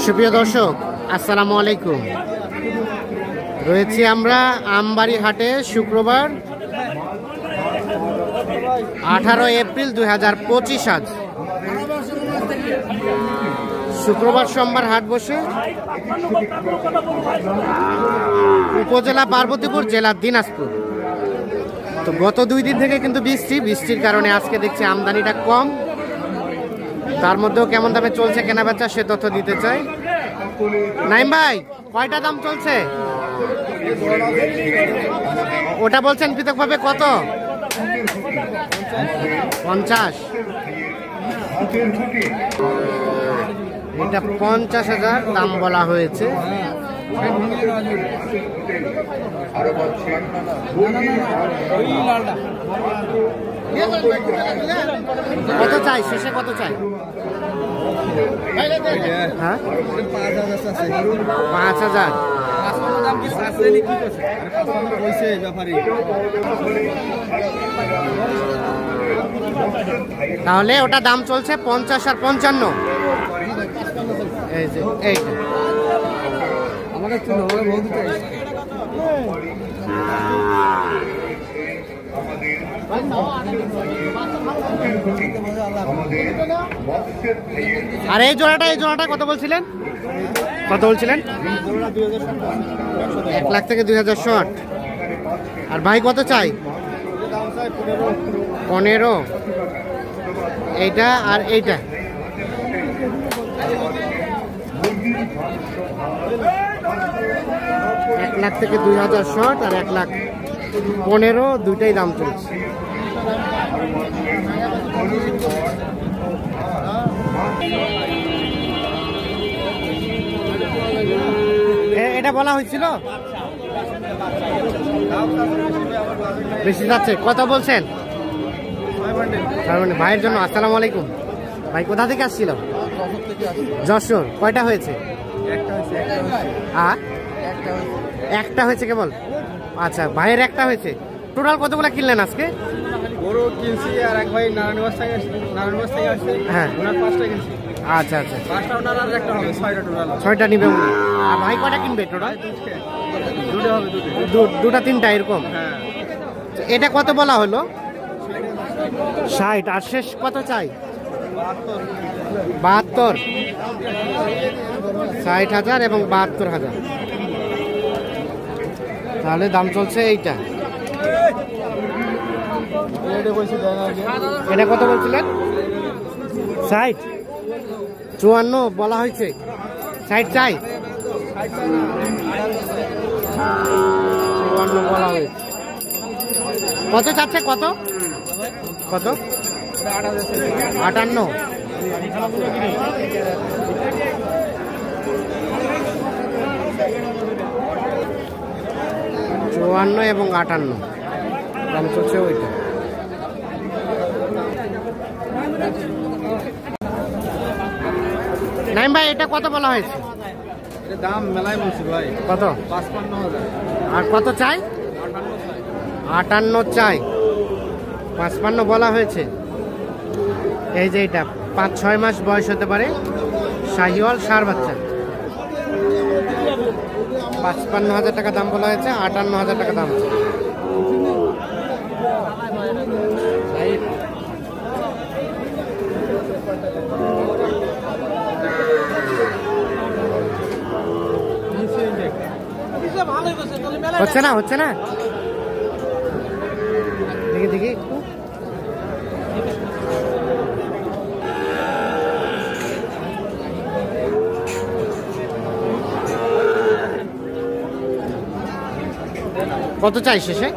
সুপ্রিয় দর্শক, আসসালামু আলাইকুম। রয়েছি আমরা আমবাড়ি হাটে, শুক্রবার 18 এপ্রিল 2025। আজ শুক্রবার সোমবার হাট বসে উপজেলা পার্বতীপুর, জেলা দিনাজপুর। তো গত 2 দিন থেকে কিন্তু বৃষ্টির কারণে আজকে দেখছি আমদানিটা কম। তার মধ্যেও কেমন দামে চলছে কেনাবেচা সে তথ্য দিতে চাই। নাইম ভাই, কয়টা দাম চলছে? ওটা বলছেন পৃথকভাবে কত? 50। এটা 50,000 দাম বলা হয়েছে। কত চাই শেষে, কত চাই? হ্যাঁ, 5,000। তাহলে ওটা দাম চলছে 50 আর 55। এই যে এইটা আর এই জোড়াটা কত বলছিলেন? কত বলছিলেন? 1 লাখ থেকে 2,000 শর্ট। আর ভাই কত চাই? 15। এইটা আর এইটা 1 লাখ থেকে 2,000 শর্ট আর 1 লাখ 15, দুইটাই দাম চলছে। এটা বলা হয়েছিল বেশি যাচ্ছে। কত বলছেন? ভাইয়ের জন্য। আসসালামু আলাইকুম ভাই, কোথা থেকে আসছিল? যশোর। কয়টা হয়েছে? একটা হয়েছে কেবল? আচ্ছা, ভাইয়ের একটা হয়েছে। টোটাল কতগুলো কিনলেন আজকে? গরু কিনছি আর এক ভাই নারায়ণগঞ্জ থেকে আসছে। হ্যাঁ, ওনার 5টা কিনছি। আচ্ছা আচ্ছা, 5টা ওনার আর একটা হবে, 6টা টোটাল। 6টা নিবে উনি। আর ভাই কয়টা কিনবে টোটাল? দুটো হবে, দুটা 3টা এরকম। হ্যাঁ। এটা কত বলা হলো? 60। আর শেষ কত চাই? 72। 60,000 এবং 72,000। তাহলে দাম চলছে এইটা। এটা কত বলছিলেন? 60। 54 বলা হয়েছে। 60 চাই? 54 বলা হয়েছে। কত চাচ্ছে? কত কত? 58। 54 এবং 58 দাম চলছে ওইটা। নাইম ভাই, এটা কত বলা হয়েছে? দাম মেলায় বলছি ভাই। কত? 55,000। আর কত চাই? 58 চাই। 55 বলা হয়েছে। এই যে এটা 5-6 মাস বয়স হতে পারে, শাহিওয়াল ষাঁড় বাচ্চা। 55,000 টাকা দাম বলা হয়েছে, 58,000 টাকা দাম। হচ্ছে না, হচ্ছে না। দেখি দেখি একটু। কত চাই শেষে?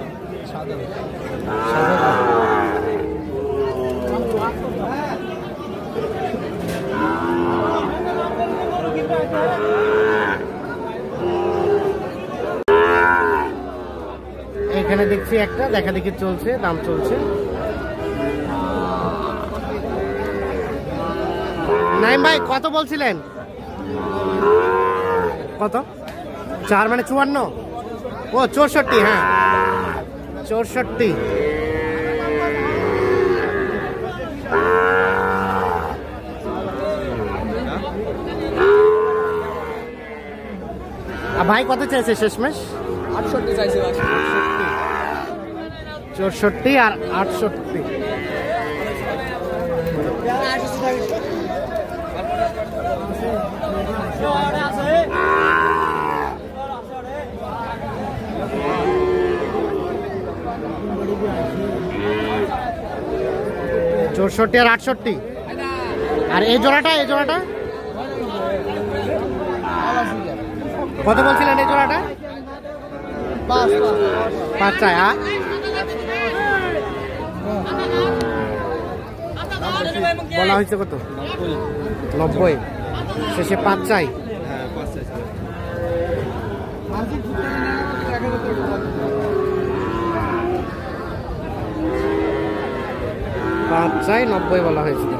এখানে দেখছি একটা দেখা দেখি চলছে, দাম চলছে। নাইম ভাই কত বলছিলেন? কত? 4 মানে 54? ও 64। হ্যাঁ, 64। আর ভাই কত চাইছে শেষমেশ? 68 চাইছে। 64 আর 68। চৌষট্টি আর 68। আর এই জোড়াটা কত বলছিলেন এই জোড়াটা? 5 চাই। বলা হয়েছে কত? 90। শেষে 5 চাই। 5 চাই, 90 বলা হয়েছিল।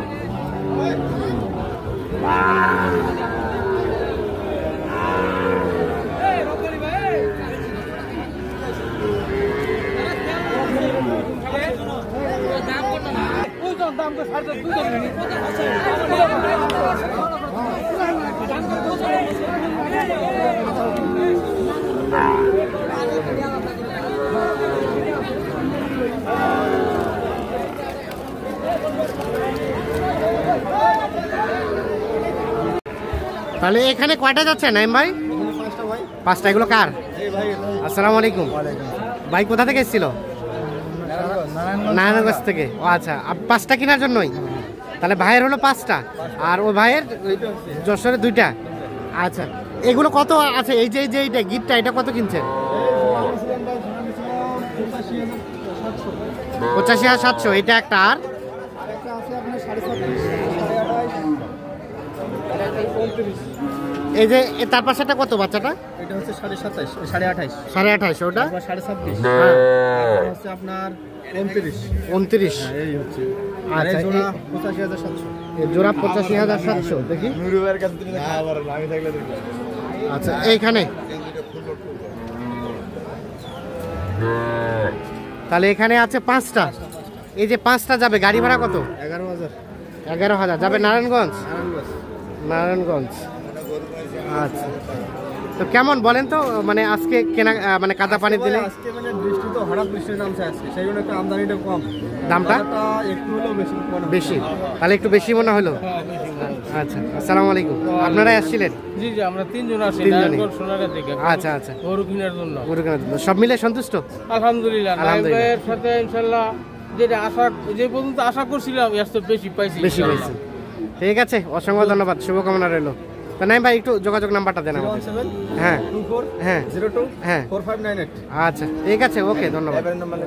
তাহলে এখানে কয়টা যাচ্ছে নাইম ভাই? 5টা। এগুলো কার? আসসালামু আলাইকুম ভাই, কোথা থেকে এসেছিল? নারায়ণগঞ্জ থেকে। ও আচ্ছা, 5টা কেনার জন্যই? তাহলে ভাইয়ের হলো 5টা আর ও ভাইয়ের যশোরে 2টা। আচ্ছা, এগুলো কত আছে? এই যে এইটা গিফটটা, এটা কত কিনছেন? 85,700। এটা একটা। আর এই যে তার পাশেটা কত বাচ্চাটা? এটা হচ্ছে 27.5 28.5 28.5। ওটা 26.5 হচ্ছে আপনার 29। এই হচ্ছে। আচ্ছা, এই জোড়া 85,700। এই জোড়া 85,700। দেখি। নুরুবের কাছে তুমি খাবার আমি থাকলে দেখব। আচ্ছা, এইখানে তাহলে এখানে আছে 5টা। এই যে 5টা যাবে, গাড়ি ভাড়া কত? 11,000। 11,000 যাবে নারায়ণগঞ্জ। নারায়ণগঞ্জ। আচ্ছা, তো কেমন বলেন তো, মানে আজকে কেনা মানে কাদা পানি দিলে? আজকে মানে বৃষ্টি তো হঠাৎ বৃষ্টি নামছে আজকে, সেই জন্য একটু আমদানিটা কম। দামটা একটু হলেও বেশি। তাহলে একটু বেশি মনে হলো। আচ্ছা, আসসালামু আলাইকুম। আপনারাই আসছিলেন? জি জি, আমরা 3 জন আছি তিনজনই? নারায়ণগঞ্জ সোনারা থেকে। আচ্ছা আচ্ছা, গরু কেনার জন্য। গরু কেনার জন্য। সব মিলে সন্তুষ্ট? আলহামদুলিল্লাহ। নাইম আলহামদুলিল্লাহ। ভাইয়ের সাথে ইনশাআল্লাহ যে পর্যন্ত আশা করছিলাম এর তো বেশি পাইছি। বেশি ইনশাআল্লাহ। পাইছি। ঠিক আছে, অসংখ্য ধন্যবাদ, শুভকামনা রইল। তো নাইম ভাই একটু যোগাযোগ নাম্বারটা দেন আমাদের। 017 হ্যাঁ 24 হ্যাঁ 02 হ্যাঁ। 4598। আচ্ছা, ঠিক আছে, ওকে, ধন্যবাদ। এবারে নাম্বার